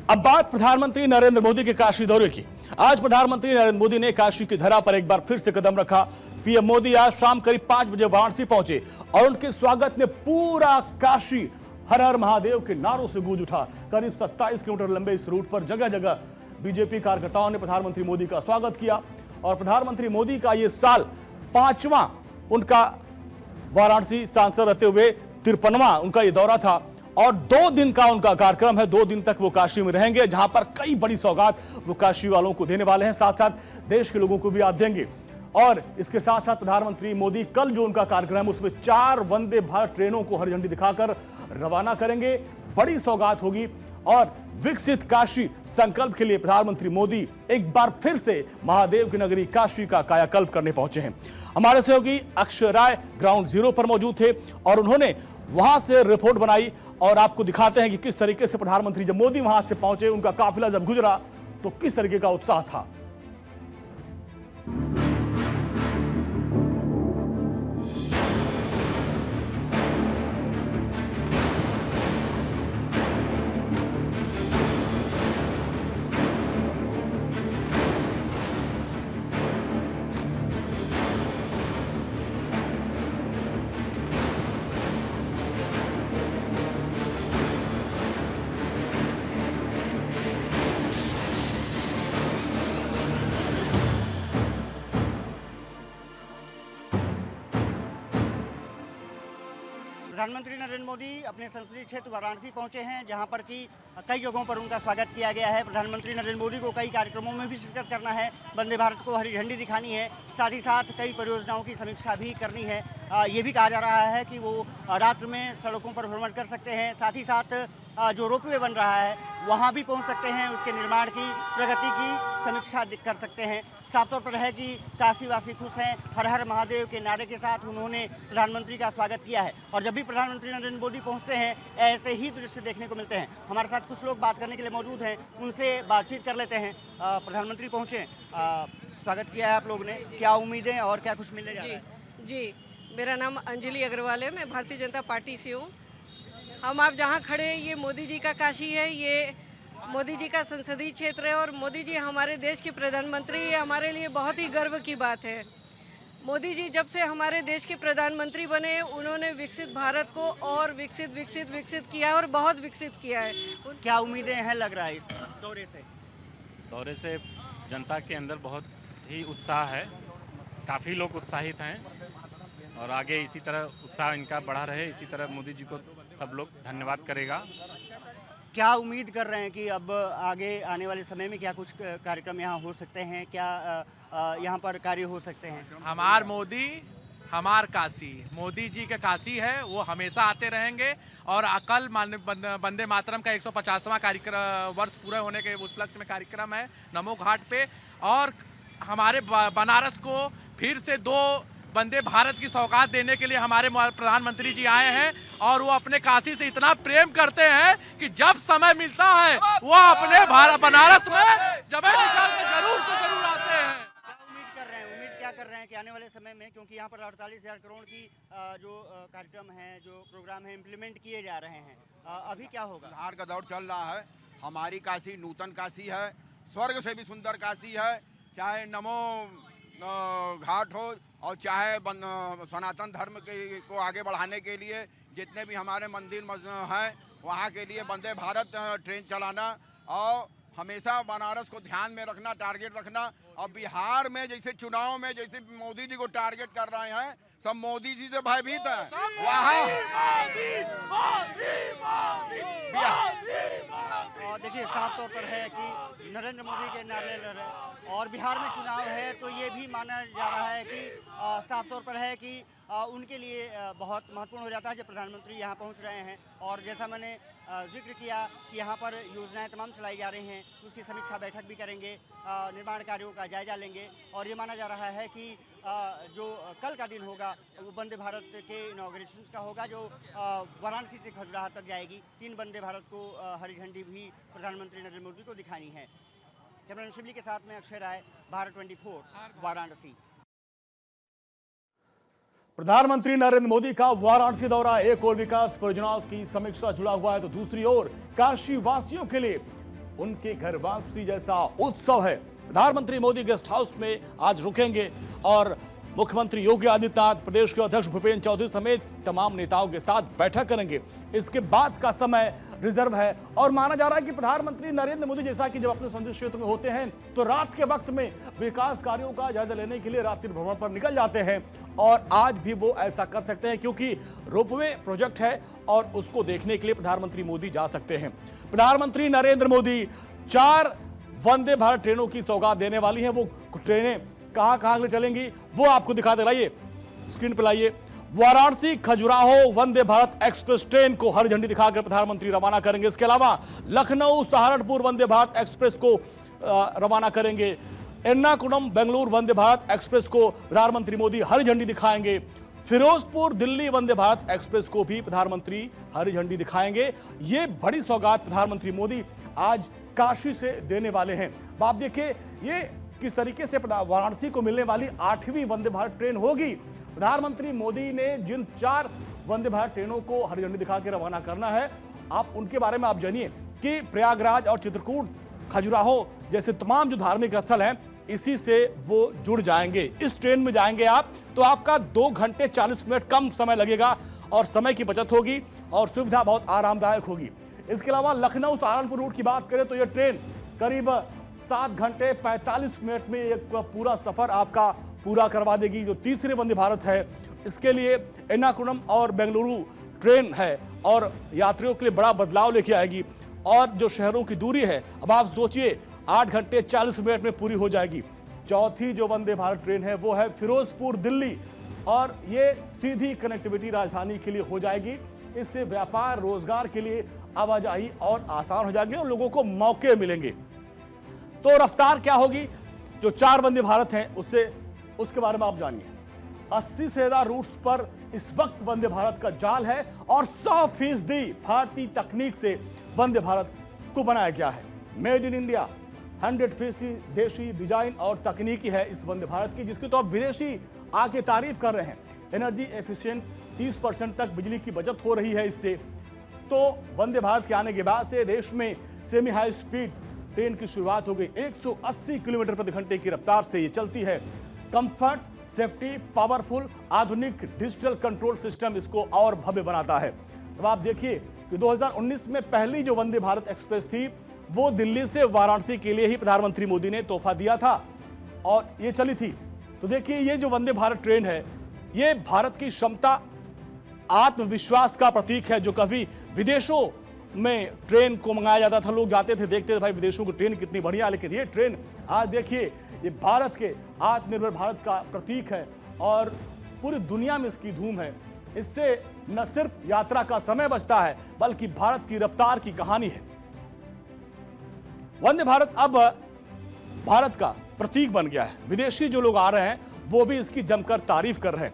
अब बात प्रधानमंत्री नरेंद्र मोदी के काशी दौरे की। आज प्रधानमंत्री नरेंद्र मोदी ने काशी की धरा पर एक बार फिर से कदम रखा। पीएम मोदी आज शाम करीब 5 बजे वाराणसी पहुंचे और उनके स्वागत में पूरा काशी हर हर महादेव के नारों से गूंज उठा। करीब 27 किलोमीटर लंबे इस रूट पर जगह जगह बीजेपी कार्यकर्ताओं ने प्रधानमंत्री मोदी का स्वागत किया और प्रधानमंत्री मोदी का ये साल 5वां उनका वाराणसी सांसद रहते हुए 53वां उनका ये दौरा था और 2 दिन का उनका कार्यक्रम है। 2 दिन तक वो काशी में रहेंगे, जहां पर कई बड़ी सौगात वो काशी वालों को देने वाले हैं, साथ साथ देश के लोगों को भी याद देंगे। और इसके साथ साथ प्रधानमंत्री मोदी कल जो उनका कार्यक्रम है उसमें 4 वंदे भारत ट्रेनों को हरी झंडी दिखाकर रवाना करेंगे। बड़ी सौगात होगी और विकसित काशी संकल्प के लिए प्रधानमंत्री मोदी एक बार फिर से महादेव की नगरी काशी का कायाकल्प करने पहुंचे हैं। हमारे सहयोगी अक्षय राय ग्राउंड जीरो पर मौजूद थे और उन्होंने वहां से रिपोर्ट बनाई और आपको दिखाते हैं कि किस तरीके से प्रधानमंत्री जब मोदी वहां से पहुंचे, उनका काफिला जब गुजरा तो किस तरीके का उत्साह था। प्रधानमंत्री नरेंद्र मोदी अपने संसदीय क्षेत्र वाराणसी पहुंचे हैं, जहां पर कि कई जगहों पर उनका स्वागत किया गया है। प्रधानमंत्री नरेंद्र मोदी को कई कार्यक्रमों में भी शिरकत करना है, वंदे भारत को हरी झंडी दिखानी है, साथ ही साथ कई परियोजनाओं की समीक्षा भी करनी है। ये भी कहा जा रहा है कि वो रात्र में सड़कों पर भ्रमण कर सकते हैं, साथ ही साथ जो रोपवे बन रहा है वहाँ भी पहुँच सकते हैं, उसके निर्माण की प्रगति की समीक्षा कर सकते हैं। साफ तौर पर है कि काशीवासी खुश हैं। हर हर महादेव के नारे के साथ उन्होंने प्रधानमंत्री का स्वागत किया है और जब भी प्रधानमंत्री नरेंद्र मोदी पहुंचते हैं ऐसे ही दृश्य देखने को मिलते हैं। हमारे साथ कुछ लोग बात करने के लिए मौजूद हैं, उनसे बातचीत कर लेते हैं। प्रधानमंत्री पहुंचे, स्वागत किया है आप लोगों ने, क्या उम्मीदें और क्या कुछ मिलने जा रहा है? जी, मेरा नाम अंजलि अग्रवाल है, मैं भारतीय जनता पार्टी से हूँ। हम आप जहाँ खड़े हैं ये मोदी जी का काशी है, ये मोदी जी का संसदीय क्षेत्र है और मोदी जी हमारे देश के प्रधानमंत्री, ये हमारे लिए बहुत ही गर्व की बात है। मोदी जी जब से हमारे देश के प्रधानमंत्री बने उन्होंने विकसित भारत को और विकसित किया और बहुत विकसित किया है। क्या उम्मीदें हैं लग रहा है इस दौरे से? जनता के अंदर बहुत ही उत्साह है, काफ़ी लोग उत्साहित हैं और आगे इसी तरह उत्साह इनका बढ़ा रहे, इसी तरह मोदी जी को सब लोग धन्यवाद करेगा। क्या उम्मीद कर रहे हैं कि अब आगे आने वाले समय में क्या कुछ कार्यक्रम यहाँ हो सकते हैं, क्या यहाँ पर कार्य हो सकते हैं? हमार मोदी हमार काशी, मोदी जी के काशी है, वो हमेशा आते रहेंगे और कल वंदे मातरम का 150वां कार्यक्रम वर्ष पूरा होने के उपलक्ष्य में कार्यक्रम है नमो घाट पे और हमारे बनारस को फिर से 2 वंदे भारत की सौगात देने के लिए हमारे प्रधानमंत्री जी आए हैं और वो अपने काशी से इतना प्रेम करते हैं कि जब समय मिलता है वो अपने बनारस में जगह निकाल के जरूर से जरूर आते हैं। क्या कर रहे हैं कि आने वाले समय में, क्योंकि यहाँ पर 48,000 करोड़ की जो कार्यक्रम है, जो प्रोग्राम है इम्प्लीमेंट किए जा रहे हैं, अभी क्या होगा? सुधार का दौर चल रहा है। हमारी काशी नूतन काशी है, स्वर्ग से भी सुंदर काशी है। चाहे नमो घाट हो और चाहे सनातन धर्म को आगे बढ़ाने के लिए जितने भी हमारे मंदिर हैं वहाँ के लिए वंदे भारत ट्रेन चलाना और हमेशा बनारस को ध्यान में रखना, टारगेट रखना। और बिहार में जैसे चुनाव में जैसे मोदी जी को टारगेट कर रहे हैं, सब मोदी जी से भयभीत है। वहाँ देखिए साफ तौर पर है कि नरेंद्र मोदी के नारे लड़ रहे और बिहार में चुनाव है तो ये भी माना जा रहा है कि साफ तौर पर है कि उनके लिए बहुत महत्वपूर्ण हो जाता है जब प्रधानमंत्री यहाँ पहुँच रहे हैं। और जैसा मैंने जिक्र किया कि यहाँ पर योजनाएं तमाम चलाई जा रही हैं, उसकी समीक्षा बैठक भी करेंगे, निर्माण कार्यों का जायजा लेंगे और ये माना जा रहा है कि जो कल का दिन होगा वो वंदे भारत के इनॉग्रेशन का होगा, जो वाराणसी से खजुराहो तक जाएगी। 3 वंदे भारत को हरी झंडी भी प्रधानमंत्री नरेंद्र मोदी को दिखानी है। कैमरामैन शिवली के साथ में अक्षय राय, भारत 24, वाराणसी। प्रधानमंत्री नरेंद्र मोदी का वाराणसी दौरा एक ओर विकास परियोजनाओं की समीक्षा जुड़ा हुआ है तो दूसरी ओर काशी वासियों के लिए उनके घर वापसी जैसा उत्सव है। प्रधानमंत्री मोदी गेस्ट हाउस में आज रुकेंगे और मुख्यमंत्री योगी आदित्यनाथ, प्रदेश के अध्यक्ष भूपेन्द्र चौधरी समेत तमाम नेताओं के साथ बैठक करेंगे। इसके बाद का समय रिजर्व है और माना जा रहा है कि प्रधानमंत्री नरेंद्र मोदी जैसा कि जब अपने संसदीय क्षेत्र में होते हैं तो रात के वक्त में विकास कार्यों का जायजा लेने के लिए रात्रि भ्रमण पर निकल जाते हैं और आज भी वो ऐसा कर सकते हैं क्योंकि रोपवे प्रोजेक्ट है और उसको देखने के लिए प्रधानमंत्री मोदी जा सकते हैं। प्रधानमंत्री नरेंद्र मोदी 4 वंदे भारत ट्रेनों की सौगात देने वाली हैं। वो ट्रेनें कहां ले चलेंगी वो आपको दिखा दे। लाइए स्क्रीन पर लाइए। वाराणसी खजुराहो वंदे भारत एक्सप्रेस ट्रेन को हरी झंडी दिखाकर प्रधानमंत्री रवाना करेंगे। इसके अलावा लखनऊ सहारनपुर वंदे भारत एक्सप्रेस को रवाना करेंगे। एर्नाकुलम बेंगलुरु वंदे भारत एक्सप्रेस को प्रधानमंत्री मोदी हरी झंडी दिखाएंगे। फिरोजपुर दिल्ली वंदे भारत एक्सप्रेस को भी प्रधानमंत्री हरी झंडी दिखाएंगे। ये बड़ी सौगात प्रधानमंत्री मोदी आज काशी से देने वाले हैं। आप देखिए ये किस तरीके से वाराणसी को मिलने वाली 8वीं वंदे भारत ट्रेन होगी। प्रधानमंत्री मोदी ने जिन 4 वंदे भारत ट्रेनों को हरी झंडी दिखा के रवाना करना है, आप उनके बारे में आप जानिए कि प्रयागराज और चित्रकूट, खजुराहो जैसे तमाम जो धार्मिक स्थल हैं इसी से वो जुड़ जाएंगे। इस ट्रेन में जाएंगे आप तो आपका 2 घंटे 40 मिनट कम समय लगेगा और समय की बचत होगी और सुविधा बहुत आरामदायक होगी। इसके अलावा लखनऊ सहारनपुर रूट की बात करें तो यह ट्रेन करीब 7 घंटे 45 मिनट में एक पूरा सफर आपका पूरा करवा देगी। जो तीसरे वंदे भारत है इसके लिए एर्नाकुलम और बेंगलुरु ट्रेन है और यात्रियों के लिए बड़ा बदलाव लेके आएगी और जो शहरों की दूरी है अब आप सोचिए 8 घंटे 40 मिनट में पूरी हो जाएगी। चौथी जो वंदे भारत ट्रेन है वो है फिरोजपुर दिल्ली और ये सीधी कनेक्टिविटी राजधानी के लिए हो जाएगी। इससे व्यापार रोजगार के लिए आवाजाही और आसान हो जाएगी और लोगों को मौके मिलेंगे। तो रफ्तार क्या होगी जो 4 वंदे भारत हैं उसके बारे में आप जानिए। 80 से ज्यादा रूट्स पर इस वक्त वंदे भारत का जाल है और 100% भारतीय तकनीक से वंदे भारत को बनाया गया है। मेड इन इंडिया 100% देशी डिजाइन और तकनीकी है इस वंदे भारत की, जिसकी तो अब विदेशी आके तारीफ कर रहे हैं। एनर्जी एफिशिएंट 30% तक बिजली की बचत हो रही है इससे। तो वंदे भारत के आने के बाद से देश में सेमी हाई स्पीड ट्रेन की शुरुआत हो गई। 180 किलोमीटर प्रति घंटे की रफ्तार से ये चलती है। कंफर्ट, सेफ्टी, पावरफुल, आधुनिक डिजिटल कंट्रोल सिस्टम इसको और भव्य बनाता है। अब आप देखिए कि 2019 में पहली जो वंदे भारत एक्सप्रेस थी वो दिल्ली से वाराणसी के लिए ही प्रधानमंत्री मोदी ने तोहफा दिया था और ये चली थी। तो देखिए ये जो वंदे भारत ट्रेन है ये भारत की क्षमता, आत्मविश्वास का प्रतीक है। जो कभी विदेशों में ट्रेन को मंगाया जाता था, लोग जाते थे देखते थे भाई विदेशों की ट्रेन कितनी बढ़िया, लेकिन ये ट्रेन आज देखिए ये भारत के आत्मनिर्भर भारत का प्रतीक है और पूरी दुनिया में इसकी धूम है। इससे न सिर्फ यात्रा का समय बचता है बल्कि भारत की रफ्तार की कहानी है। वंदे भारत अब भारत का प्रतीक बन गया है। विदेशी जो लोग आ रहे हैं वो भी इसकी जमकर तारीफ कर रहे हैं।